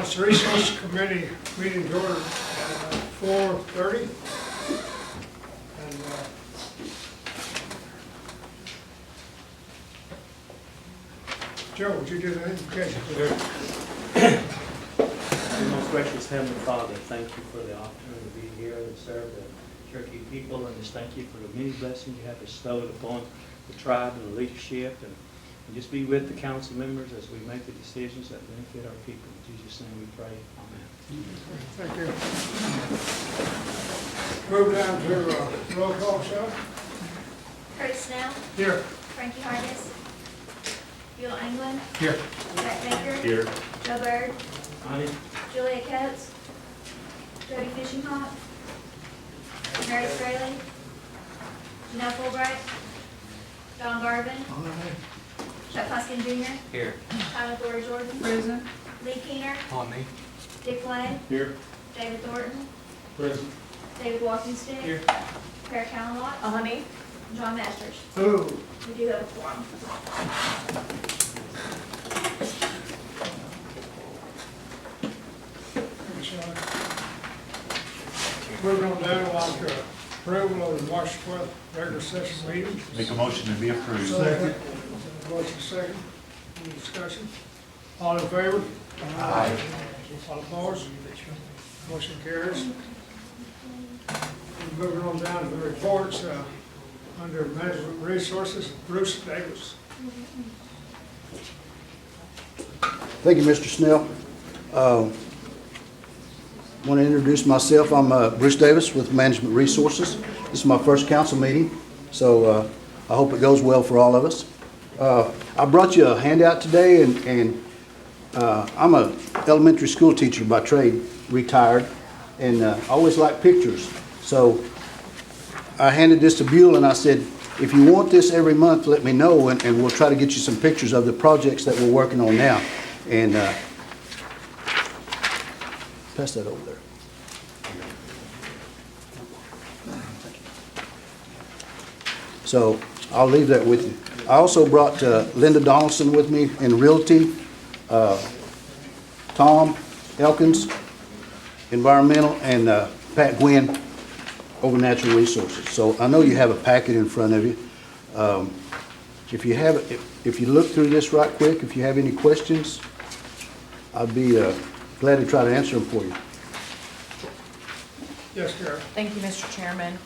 Council Resource Committee meeting to order at 4:30. And Joe, would you do the invocation? Most gracious Heavenly Father, thank you for the opportunity to be here and serve the Cherokee people, and just thank you for the many blessings you have bestowed upon the tribe and the leadership, and just be with the council members as we make the decisions that benefit our people. In Jesus' name we pray. Amen. Thank you. Move down to roll call, shall Kurt Snell, Here. Frankie Hargis, Bill England, Here. Zach Baker, Here. Joe Bird, Aye. Julia Coates, Jody Fishinghawk, Mary Straley, Janelle Fulbright, Don Garvin, Chuck Hoskin Jr., Here. Tyler Thornton Jordan, Present. Lee Keener, On me. Dick Lay, Here. David Thornton, Present. David Walkingstick, Here. Kara Callenlott, Honey. and John Masters. Who? We do have a quorum. Moving on down, I'd like approval of the March 12th regular session meeting. Make a motion to be approved. Second. Motion second. Any discussion? All in favor? Aye. All opposed? Motion carries. Moving on down to the reports, under management resources, Bruce Davis. Thank you, Mr. Snell. I want to introduce myself. I'm Bruce Davis with Management Resources. This is my first council meeting, so I hope it goes well for all of us. I brought you a handout today, and I'm an elementary school teacher by trade, retired, and I always like pictures. So I handed this to Buell, and I said, if you want this every month, let me know, and we'll try to get you some pictures of the projects that we're working on now. And pass that over there. So I'll leave that with you. I also brought Linda Donaldson with me in Realty, Tom Elkins, Environmental, and Pat Gwynn over Natural Resources. So I know you have a packet in front of you. If you look through this right quick, if you have any questions, I'd be glad to try to answer them for you. Yes, Kara. Thank you, Mr. Chairman.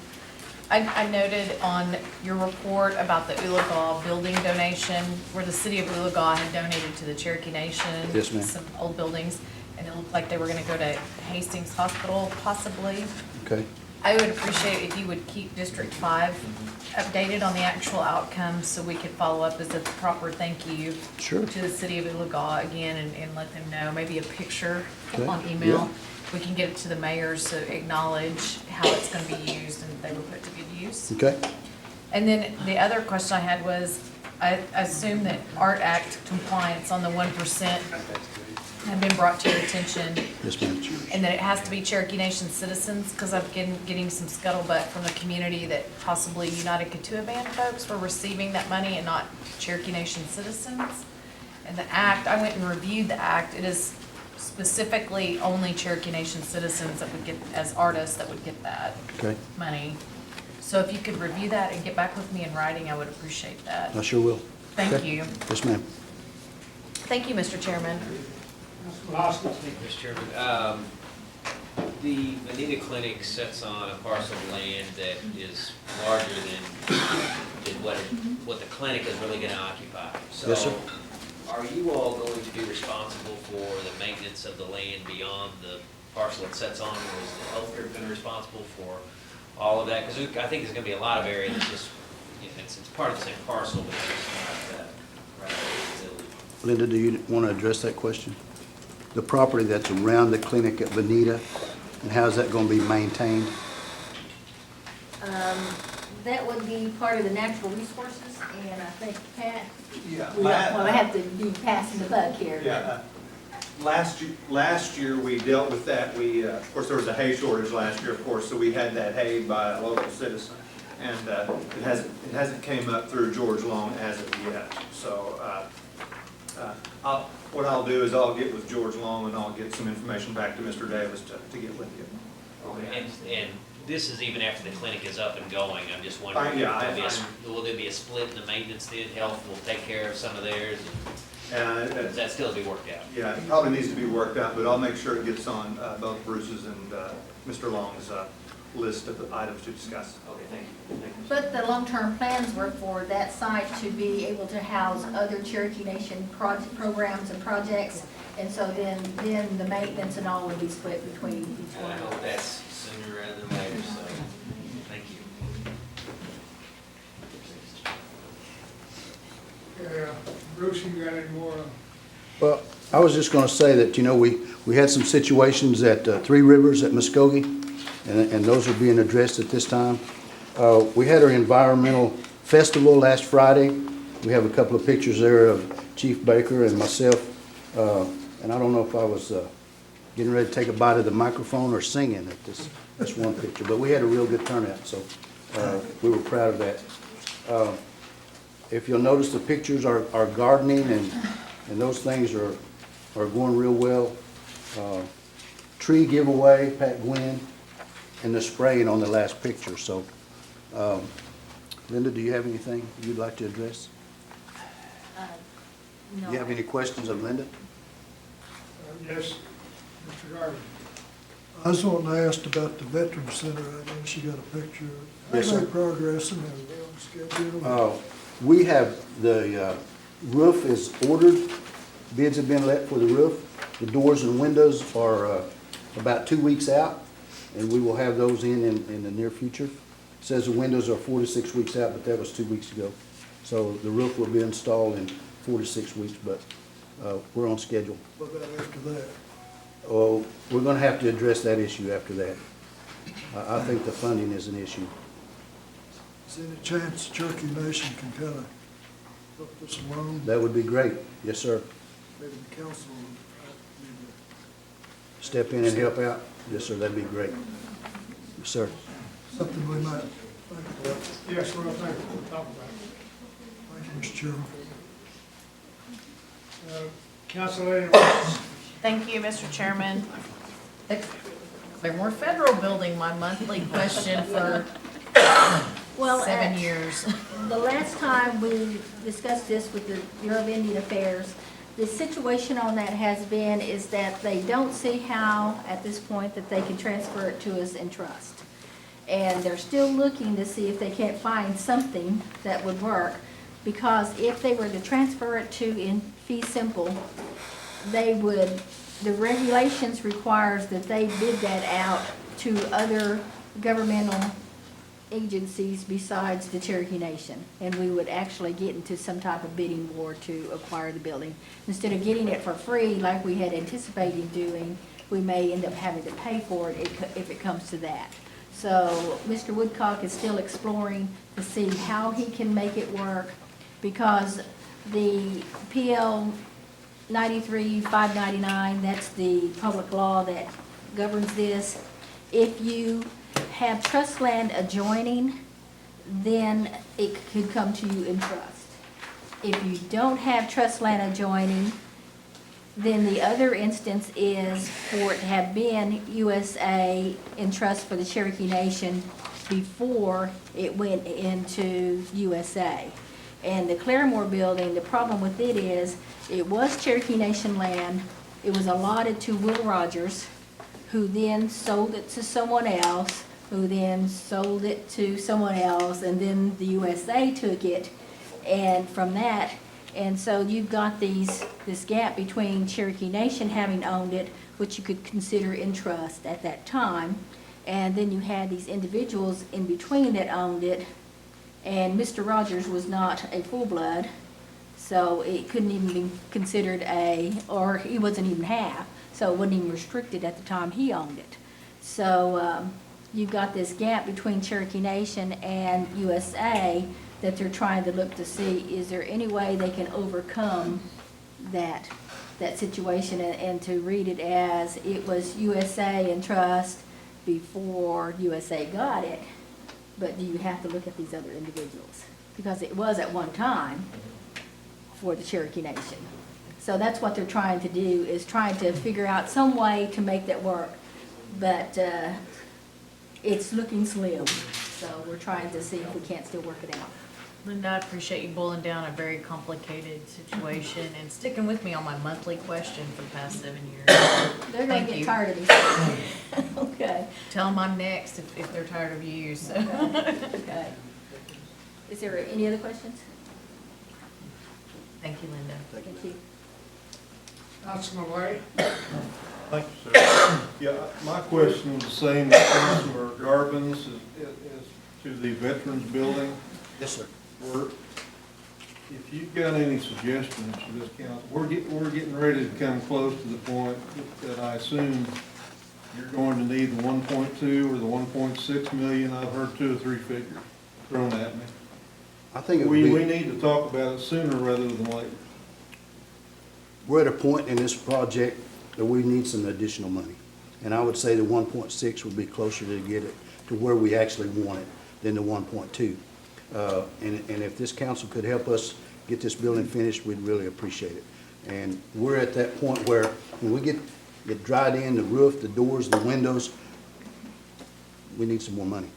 I noted on your report about the Oologah building donation, where the city of Oologah had donated to the Cherokee Nation. Yes, ma'am. Some old buildings, and it looked like they were gonna go to Hastings Hospital, possibly. Okay? I would appreciate if you would keep District 5 updated on the actual outcome, so we could follow up as a proper thank you Sure. to the city of Oologah again, and let them know, maybe a picture Okay. on email. We can get it to the mayors to acknowledge how it's gonna be used and they were put to good use. Okay? And then the other question I had was, I assume that Art Act compliance on the 1% had been brought to your attention, Yes, ma'am. and that it has to be Cherokee Nation citizens, because I'm getting some scuttlebutt from the community that possibly United Kituah Band folks were receiving that money and not Cherokee Nation citizens. And the act, I went and reviewed the act, it is specifically only Cherokee Nation citizens that would get, as artists, that would get that Okay? money. So if you could review that and get back with me in writing, I would appreciate that. I sure will. Thank Okay? you. Yes, ma'am. Thank you, Mr. Chairman. Austin. Mr. Chairman, the Anita Clinic sits on a parcel of land that is larger than what the clinic is really gonna occupy. Yes, sir. So, are you all going to be responsible for the maintenance of the land beyond the parcel it sits on, or is the health group gonna be responsible for all of that? Because I think there's gonna be a lot of area that's just, you know, it's part of the same parcel, but it's just not right facility. Linda, do you want to address that question? The property that's around the clinic at Bonita, and how's that going to be maintained? That would be part of the natural resources, and I think Pat, Yeah. we don't want to have to be passing the buck here. Yeah, last year we dealt with that. We, of course, there was a hay shortage last year, of course, so we had that hayed by a local citizen. And it hasn't came up through George Long as of yet. So what I'll do is I'll get with George Long and I'll get some information back to Mr. Davis to get with you. And this is even after the clinic is up and going, I'm just wondering, will there be a split in the maintenance then? Health will take care of some of theirs? Does that still be worked out? Yeah, it probably needs to be worked out, but I'll make sure it gets on both Bruce's and Mr. Long's list of the items to discuss. Okay, thank you. Thank you. But the long-term plans were for that site to be able to house other Cherokee Nation programs and projects. And so then the maintenance and all would be split between each And I one. hope that's sooner rather than later, so, thank you. Yeah, Bruce, you got any more? Well, I was just gonna say that, you know, we had some situations at Three Rivers at Muskogee, and those are being addressed at this time. We had our environmental festival last Friday. We have a couple of pictures there of Chief Baker and myself, and I don't know if I was getting ready to take a bite of the microphone or singing at this one picture, but we had a real good turnout, so we were proud of that. If you'll notice, the pictures are gardening, and those things are going real well. Tree giveaway, Pat Gwynn, and the spraying on the last picture. So, Linda, do you have anything you'd like to address? No. Do you have any questions of Linda? Yes, Mr. Garvin. I just wanted to ask about the Veterans Center. I know she got a picture. Yes, sir. How's that progressing? And schedule? We have, the roof is ordered. Bids have been let for the roof. The doors and windows are about 2 weeks out, and we will have those in the near future. It says the windows are 4 to 6 weeks out, but that was 2 weeks ago. So the roof will be installed in 4 to 6 weeks, but we're on schedule. What about after that? Oh, we're gonna have to address that issue after that. I think the funding is an issue. Is there any chance Cherokee Nation can kind of help us along? That would be great. Yes, sir. Maybe the council need Step in and help out? Yes, sir, that'd be great. Yes, sir. something we might think about. Yes, well, thank you, we'll talk about it. Thank you, Mr. Chairman. Council Lady Rice. Thank you, Mr. Chairman. Clearmore Federal Building, my monthly question for Well, 7 years. the last time we discussed this with the Bureau of Indian Affairs, the situation on that has been is that they don't see how, at this point, that they can transfer it to us in trust. And they're still looking to see if they can't find something that would work, because if they were to transfer it to in fee simple, they would, the regulations requires that they bid that out to other governmental agencies besides the Cherokee Nation, and we would actually get into some type of bidding war to acquire the building. Instead of getting it for free like we had anticipated doing, we may end up having to pay for it if it comes to that. So Mr. Woodcock is still exploring to see how he can make it work, because the PL 93-599, that's the public law that governs this. If you have trust land adjoining, then it could come to you in trust. If you don't have trust land adjoining, then the other instance is for it to have been USA in trust for the Cherokee Nation before it went into USA. And the Claremore building, the problem with it is, it was Cherokee Nation land, it was allotted to Will Rogers, who then sold it to someone else, who then sold it to someone else, and then the USA took it, and from that, and so you've got this gap between Cherokee Nation having owned it, which you could consider in trust at that time, and then you had these individuals in between that owned it, and Mr. Rogers was not a full-blood, so it couldn't even be considered or he wasn't even half, so it wasn't even restricted at the time he owned it. So you've got this gap between Cherokee Nation and USA that they're trying to look to see, is there any way they can overcome that situation and to read it as it was USA in trust before USA got it, but do you have to look at these other individuals? Because it was at one time for the Cherokee Nation. So that's what they're trying to do, is trying to figure out some way to make that work. But it's looking slim, so we're trying to see if we can't still work it out. Linda, I appreciate you boiling down a very complicated situation and sticking with me on my monthly question for the past 7 years. They're gonna Thank get you. tired of me. Okay, Tell them I'm next if they're tired of you, so. okay. Is there any other questions? Thank you, Linda. Thank you. Councilman Lay? Thank you, sir. Yeah, my question was the same as Councilor Garvin's, is to the Veterans Building. Yes, sir. If you've got any suggestions for this council, we're getting ready to come close to the point that I assume you're going to need the 1.2 or the 1.6 million. I've heard 2 or 3 figures thrown at me. I think it would We be, need to talk about it sooner rather than later. we're at a point in this project that we need some additional money. And I would say the 1.6 would be closer to get it to where we actually want it than the 1.2. And if this council could help us get this building finished, we'd really appreciate it. And we're at that point where when we get dried in, the roof, the doors, the windows, we need some more money.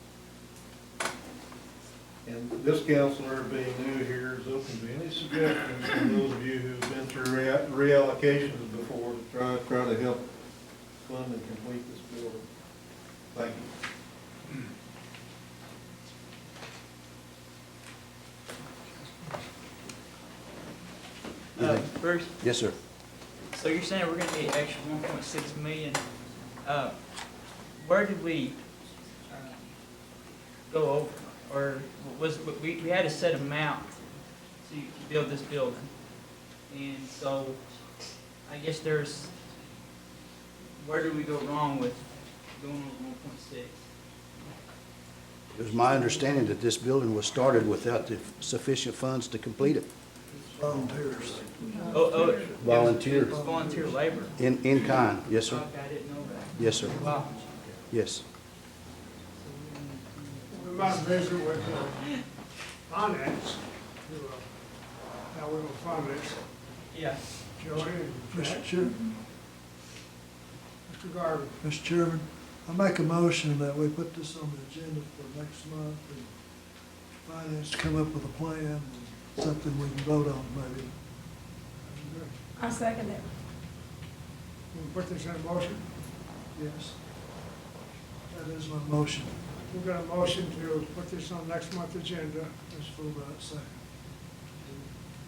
And this counselor, being new here, is open to any suggestions from those of you who've been through reallocations before to try to help fund and complete this building. Thank you. Bruce, Yes, sir. so you're saying we're gonna need extra 1.6 million. Where did we go over? Or was, we had a set amount to build this building. And so I guess where did we go wrong with going over 1.6? It was my understanding that this building was started without the sufficient funds to complete it. Volunteers. Oh, Volunteer. It was volunteer labor. In kind, yes, sir. Okay, I didn't know that. Yes, sir. Wow. Yes. We might visit with finance, how we will fund this. Yeah. Joey and Jack, Mr. Chairman, Mr. Garvin. Mr. Chairman, I make a motion that we put this on the agenda for next month and finance come up with a plan and something we can vote on maybe. I second it. We'll put this in motion. Yes. That is my motion. We've got a motion to put this on next month's agenda. Ms. Fulbright, second.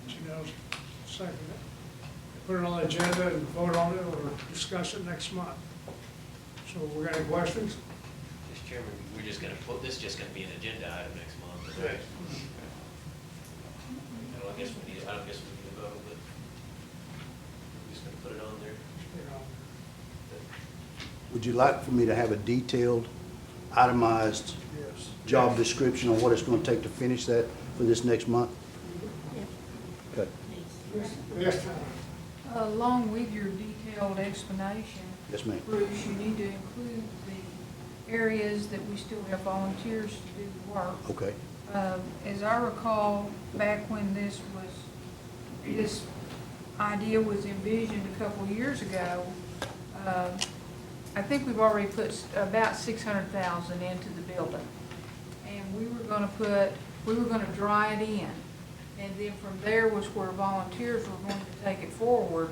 Janelle, second it. Put it on the agenda and vote on it or discuss it next month. So we got any questions? Mr. Chairman, we're just gonna put, this is just gonna be an agenda item next month, correct? I don't guess we need to vote, but we're just gonna put it on there. Would you like for me to have a detailed, itemized Yes. job description on what it's going to take to finish that for this next month? Okay. Yes, Along with your detailed explanation, Yes, ma'am. Bruce, you need to include the areas that we still have volunteers to do the work. Okay. As I recall, back when this idea was envisioned a couple of years ago, I think we've already put about 600,000 into the building. And we were gonna dry it in. And then from there was where volunteers were going to take it forward.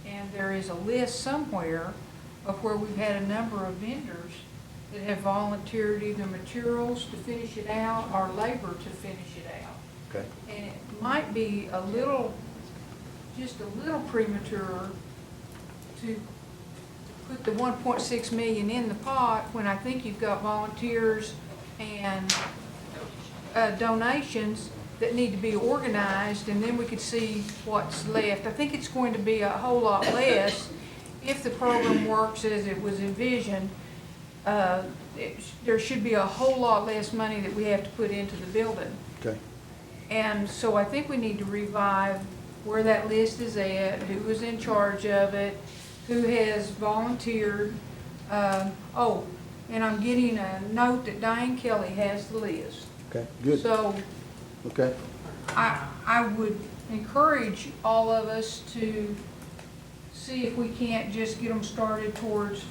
And there is a list somewhere of where we've had a number of vendors that have volunteered either materials to finish it out or labor to finish it out. Okay. And it might be just a little premature to put the 1.6 million in the pot when I think you've got volunteers and donations that need to be organized, and then we could see what's left. I think it's going to be a whole lot less if the program works as it was envisioned. There should be a whole lot less money that we have to put into the building. Okay. And so I think we need to revive where that list is at, who was in charge of it, who has volunteered. Oh, and I'm getting a note that Diane Kelly has the list. Okay, good. So Okay. I would encourage all of us to see if we can't just get them started towards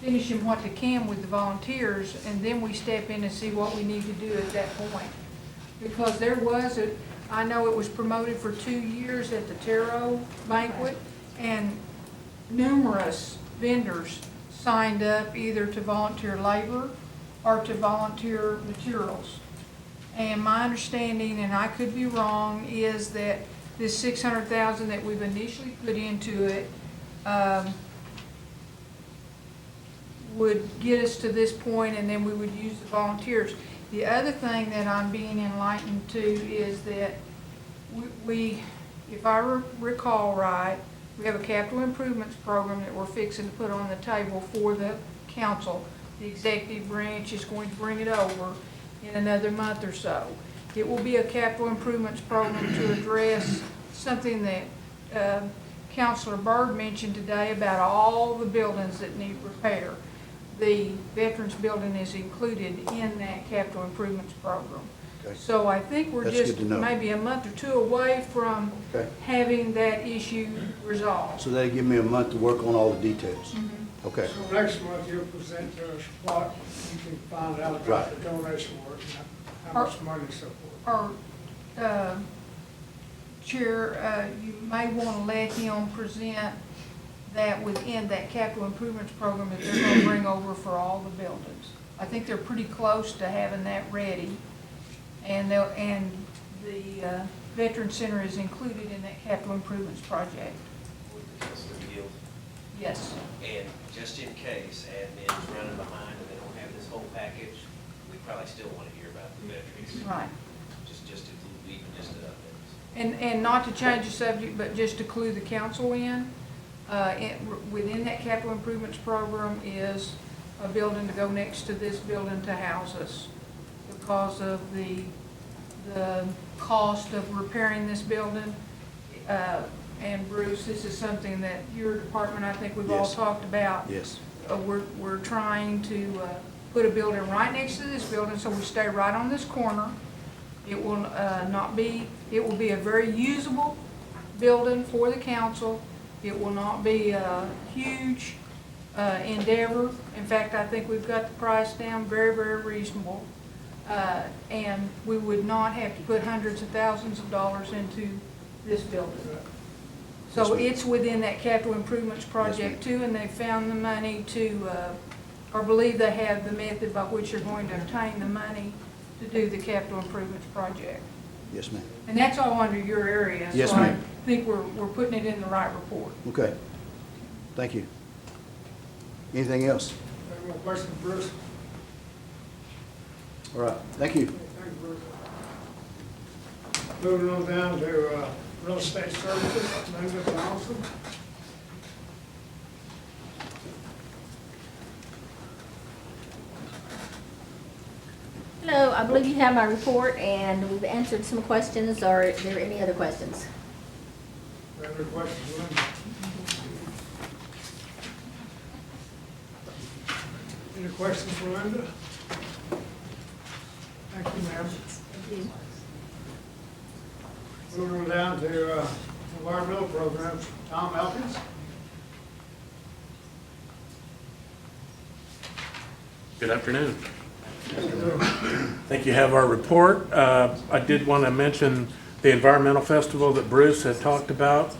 finishing what they can with the volunteers, and then we step in and see what we need to do at that point. Because there was I know it was promoted for 2 years at the Taro banquet, and numerous vendors signed up either to volunteer labor or to volunteer materials. And my understanding, and I could be wrong, is that this $600,000 that we've initially put into it would get us to this point, and then we would use the volunteers. The other thing that I'm being enlightened to is that we if I recall right, we have a capital improvements program that we're fixing to put on the table for the council. The executive branch is going to bring it over in another month or so. It will be a capital improvements program to address something that Councilor Byrd mentioned today about all the buildings that need repair. The Veterans Building is included in that capital improvements program. Okay. So I think we're That's just good to know. maybe a month or two away from Okay. having that issue resolved. So that'll give me a month to work on all the details. Mhm. Okay. So next month you'll present to us what you can find out about Right. the donation work and how much money and so forth. Or, Chair, you may want to let him present that within that capital improvements program that they're going to bring over for all the buildings. I think they're pretty close to having that ready. And the Veteran Center is included in that capital improvements project. Yes. And just in case admin's running behind and they don't have this whole package, we probably still want to hear about the veterans. Right. Just to even just to updates. And not to change the subject, but just to clue the council in, within that capital improvements program is a building to go next to this building to house us because of the cost of repairing this building. And Bruce, this is something that your department, I think we've all Yes. talked about. Yes. We're trying to put a building right next to this building, so we stay right on this corner. It will it will be a very usable building for the council. It will not be a huge endeavor. In fact, I think we've got the price down very, very reasonable. And we would not have to put hundreds of thousands of dollars into this building. So it's within that capital improvements project too, and they found the money to, or believe they have the method by which they're going to obtain the money to do the capital improvements project. Yes, ma'am. And that's all under your area. Yes, So ma'am. I think we're putting it in the right report. Okay. Thank you. Anything else? Any more questions, Bruce? All right. Thank you. Thank you, Bruce. Moving on down to real estate services, Linda Johnson. Hello, I believe you have my report, and we've answered some questions. Are there any other questions? Any other questions, Linda? Any questions for Linda? Thank you, ma'am. Thank you. Moving on down to environmental programs, Tom Elkins. Good afternoon. I think you have our report. I did want to mention the environmental festival that Bruce had talked about.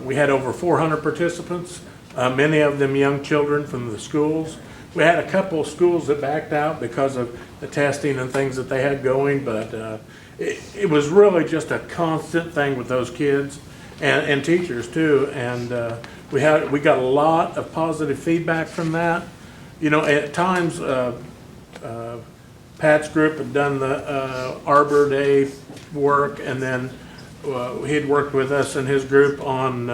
We had over 400 participants, many of them young children from the schools. We had a couple of schools that backed out because of the testing and things that they had going, but it was really just a constant thing with those kids and teachers too. And we got a lot of positive feedback from that. You know, at times, Pat's group had done the Arbor Day work, and then he'd worked with us and his group on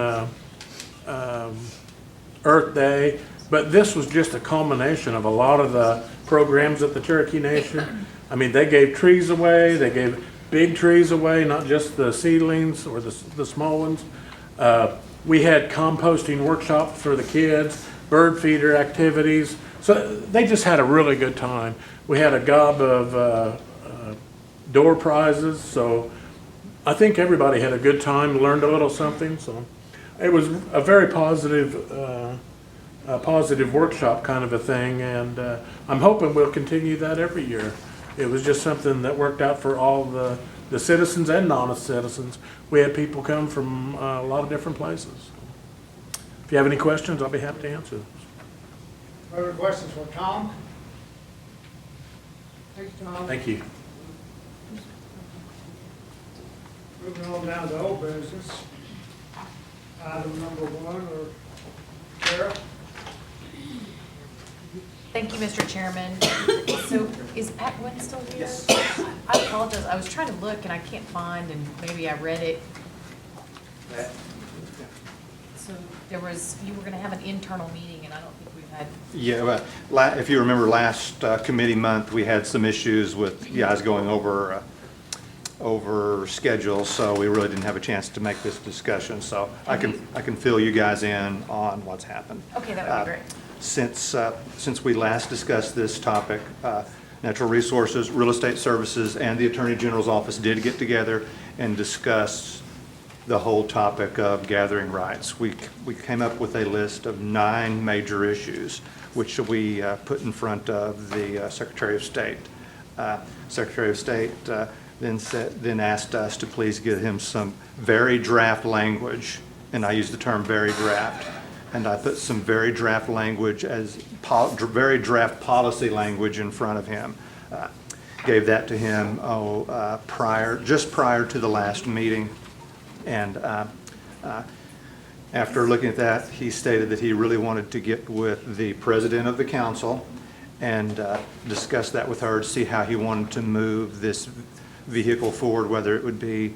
Earth Day. But this was just a culmination of a lot of the programs at the Cherokee Nation. I mean, they gave trees away, they gave big trees away, not just the seedlings or the small ones. We had composting workshops for the kids, bird feeder activities. So they just had a really good time. We had a gob of door prizes, so I think everybody had a good time, learned a little something, so it was a very positive workshop kind of a thing, and I'm hoping we'll continue that every year. It was just something that worked out for all the citizens and non-citizens. We had people come from a lot of different places. If you have any questions, I'll be happy to answer them. Further questions for Tom? Thank you, Tom. Thank you. Moving on down to old business. Item number 1, or Sarah? Thank you, Mr. Chairman. So is Pat Gwynn still here? Yes. I apologize, I was trying to look and I can't find, and maybe I read it. So there was, you were gonna have an internal meeting, and I don't think we've had. Yeah, well, if you remember last committee month, we had some issues with you guys going over schedule, so we really didn't have a chance to make this discussion. So I can fill you guys in on what's happened. Okay, that would be great. Since we last discussed this topic, Natural Resources, Real Estate Services, and the Attorney General's office did get together and discuss the whole topic of gathering rights. We came up with a list of 9 major issues, which we put in front of the Secretary of State. Secretary of State then asked us to please give him some very draft language, and I use the term very draft. And I put some very draft language very draft policy language in front of him. Gave that to him just prior to the last meeting. And after looking at that, he stated that he really wanted to get with the president of the council and discuss that with her to see how he wanted to move this vehicle forward, whether it would be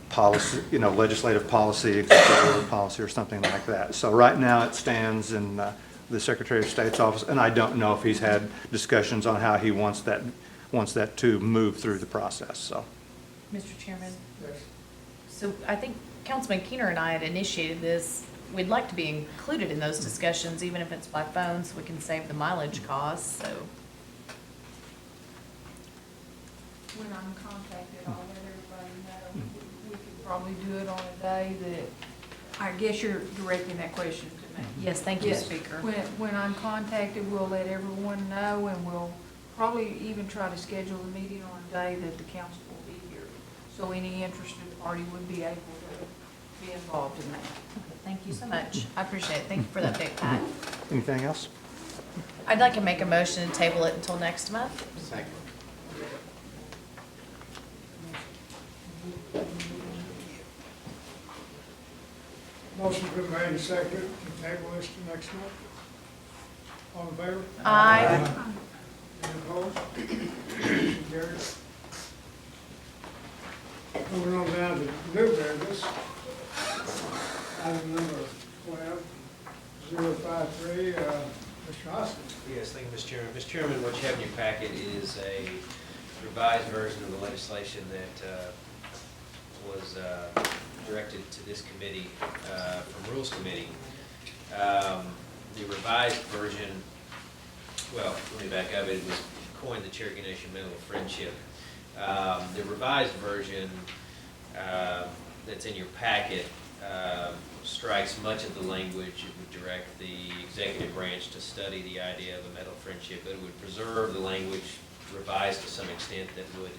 policy, legislative policy, executive order policy, or something like that. So right now it stands in the Secretary of State's office, and I don't know if he's had discussions on how he wants that to move through the process. So, Mr. Chairman, Yes. so I think Councilman Keener and I had initiated this. We'd like to be included in those discussions, even if it's by phone, so we can save the mileage costs, so. When I'm contacted, I'll let everybody know. We could probably do it on a day that, I guess you're directing that question to me. Yes, thank you, Yes. Speaker. When I'm contacted, we'll let everyone know, and we'll probably even try to schedule a meeting on a day that the council will be here. So any interested party would be able to be involved in that. Okay, thank you so much. I appreciate it. Thank you for that big Pat. anything else? I'd like to make a motion to table it until next month. Second. Motion been made and seconded to table this to next month. All in favor? Aye. Any opposed? Motion carries. Moving on down to new business. Item number 12053, Mr. Hoskins. Yes, thank you, Mr. Chairman. Mr. Chairman, what you have in your packet is a revised version of the legislation that was directed to this committee from Rules Committee. The revised version, well, let me back up, it was coined the Cherokee Nation Medal of Friendship. The revised version that's in your packet strikes much of the language. It would direct the executive branch to study the idea of a medal of friendship, but it would preserve the language revised to some extent that would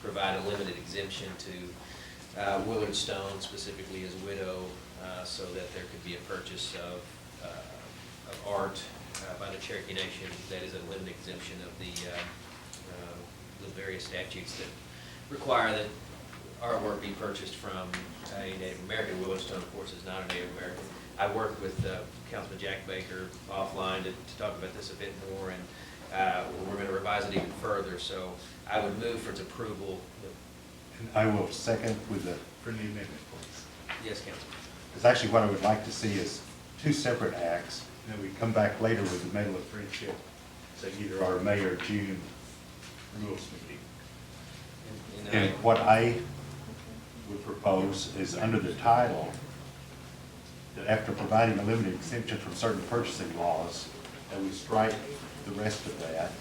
provide a limited exemption to Willard Stone, specifically his widow, so that there could be a purchase of art by the Cherokee Nation that is a limited exemption of the various statutes that require that artwork be purchased from a Native American. Willard Stone, of course, is not a Native American. I worked with Councilman Jack Baker offline to talk about this a bit more, and we're going to revise it even further. So I would move for its approval. And I will second with the friendly amendment, please. Yes, Councilman. Because actually what I would like to see is 2 separate acts, and then we come back later with the Medal of Friendship, so either our May or June rules meeting. And what I would propose is under the title, that after providing a limited exemption from certain purchasing laws, that we strike the rest of that.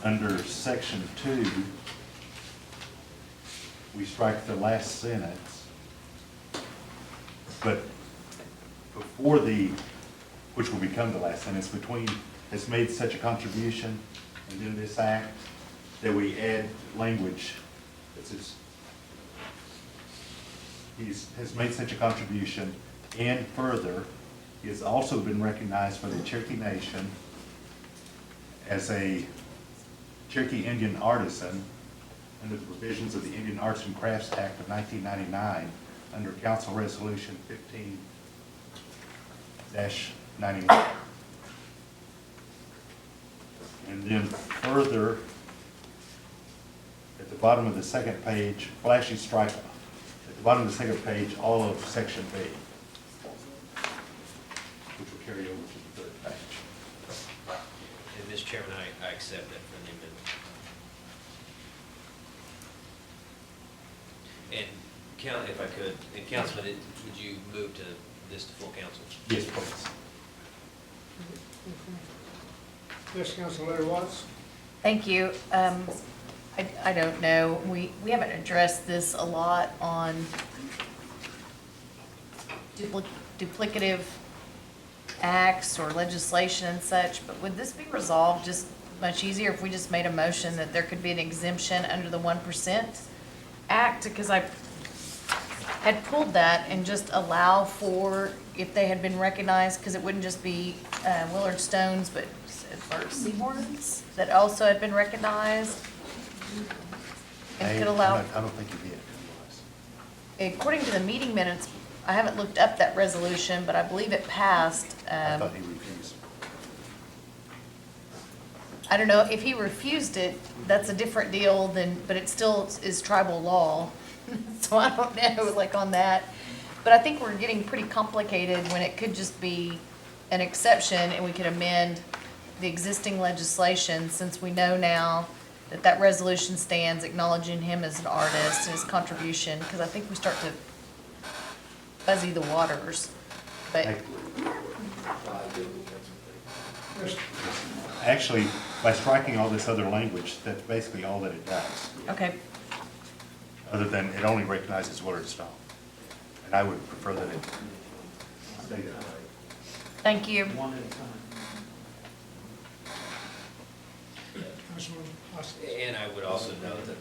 Under section 2, we strike the last sentence. But before the, which will become the last sentence, between has made such a contribution and then this act, that we add language that says, has made such a contribution, and further, he has also been recognized by the Cherokee Nation as a Cherokee Indian artisan under the provisions of the Indian Arts and Crafts Act of 1999 under Council Resolution 15-91. And then further, at the bottom of the second page, flashy strike, at the bottom of the second page, all of section B, which will carry over to the third page. And Mr. Chairman, I accept that friendly amendment. And if I could, and Councilman, would you move to this to full council? Yes, please. Yes, Councilor Larry Watts. Thank you. I don't know, we haven't addressed this a lot on duplicative acts or legislation and such, but would this be resolved just much easier if we just made a motion that there could be an exemption under the 1% Act? Because I had pulled that and just allow for, if they had been recognized, because it wouldn't just be Willard Stones, but Seahorns that also had been recognized. And could allow, I don't think you did. according to the meeting minutes, I haven't looked up that resolution, but I believe it passed. I thought he refused. I don't know, if he refused it, that's a different deal than, but it still is tribal law. So I don't know, like on that. But I think we're getting pretty complicated when it could just be an exception and we could amend the existing legislation, since we know now that that resolution stands acknowledging him as an artist and his contribution, because I think we start to fuzzy the waters. But Actually, by striking all this other language, that's basically all that it does, okay, other than it only recognizes Willard Stone. And I would prefer that it stay that way. thank you. One at a time. Councilman Hoskin. And I would also note that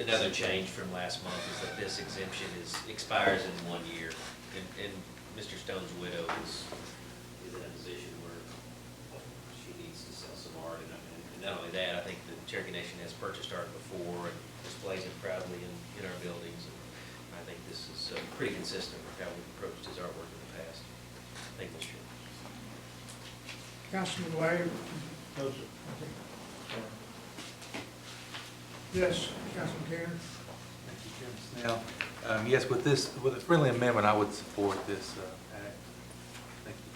another change from last month is that this exemption expires in 1 year. And Mr. Stone's widow is in a position where she needs to sell some art. And not only that, I think the Cherokee Nation has purchased art before and displays it proudly in our buildings. And I think this is pretty consistent with how we've approached his artwork in the past. Thank you, Mr. Chairman. Councilman Wade. Yes, Councilman Tanner. Thank you, Chairman Snell. Yes, with a friendly amendment, I would support this act. Thank you.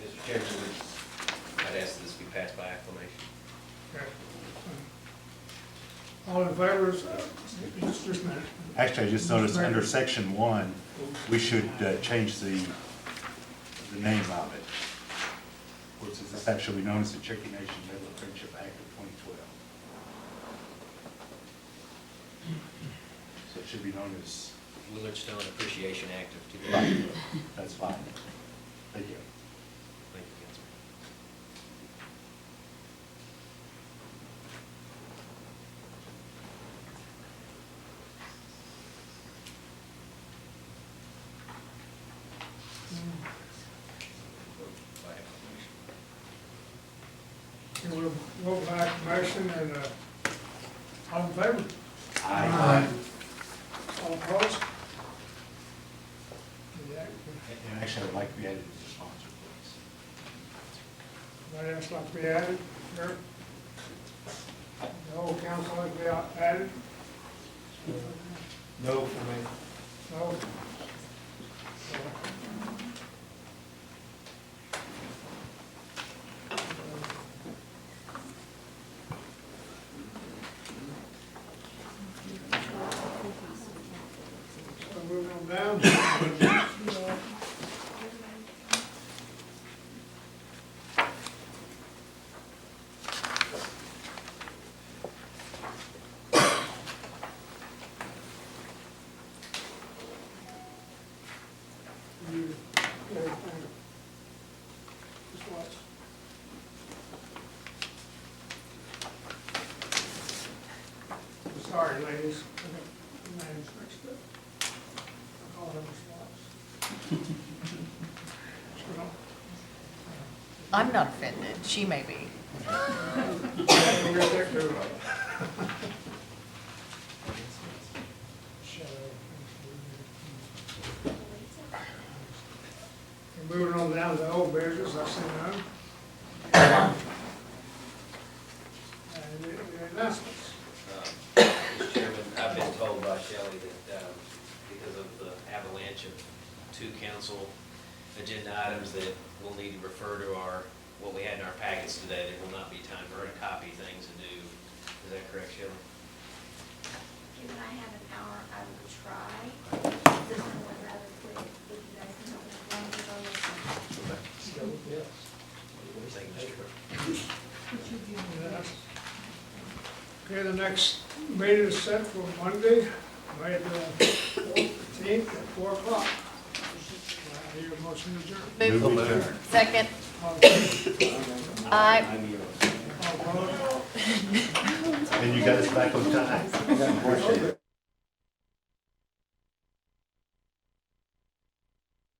Mr. Chairman, I'd ask that this be passed by acclamation. Okay. All in favor, just a minute. Actually, I just noticed under section 1, we should change the name of it. Which is this actually known as the Cherokee Nation Medal of Friendship Act of 2012. So it should be known as, Willard Stone Appreciation Act of 2000. right, that's fine. Thank you. Thank you, Councilman. By acclamation. And we'll vote by acclamation and, all in favor? Aye. All opposed? The act- And actually, I'd like to be added as a sponsor, please. Anybody else like to be added? Sure. The whole council like to be added? No for me. No? So moving on down. Sorry, ladies. I got the names mixed up. I call them slots. I'm not offended, she may be. Moving on down to the old business, I see none. And the announcements. Mr. Chairman, I've been told by Shelley that because of the avalanche of 2 council agenda items that we'll need to refer to what we had in our packets today. There will not be time for her to copy things anew. Is that correct, Shelley? Given I have an hour, I will try. This one went rather quick, if you guys can help me as long as I listen. Thank you, Mr. Clerk. Okay, the next meeting is set for Monday, May the 14th at 4 o'clock. I hear a motion to adjourn. Move. Second. All in favor? Aye. All opposed? And you got us back on time.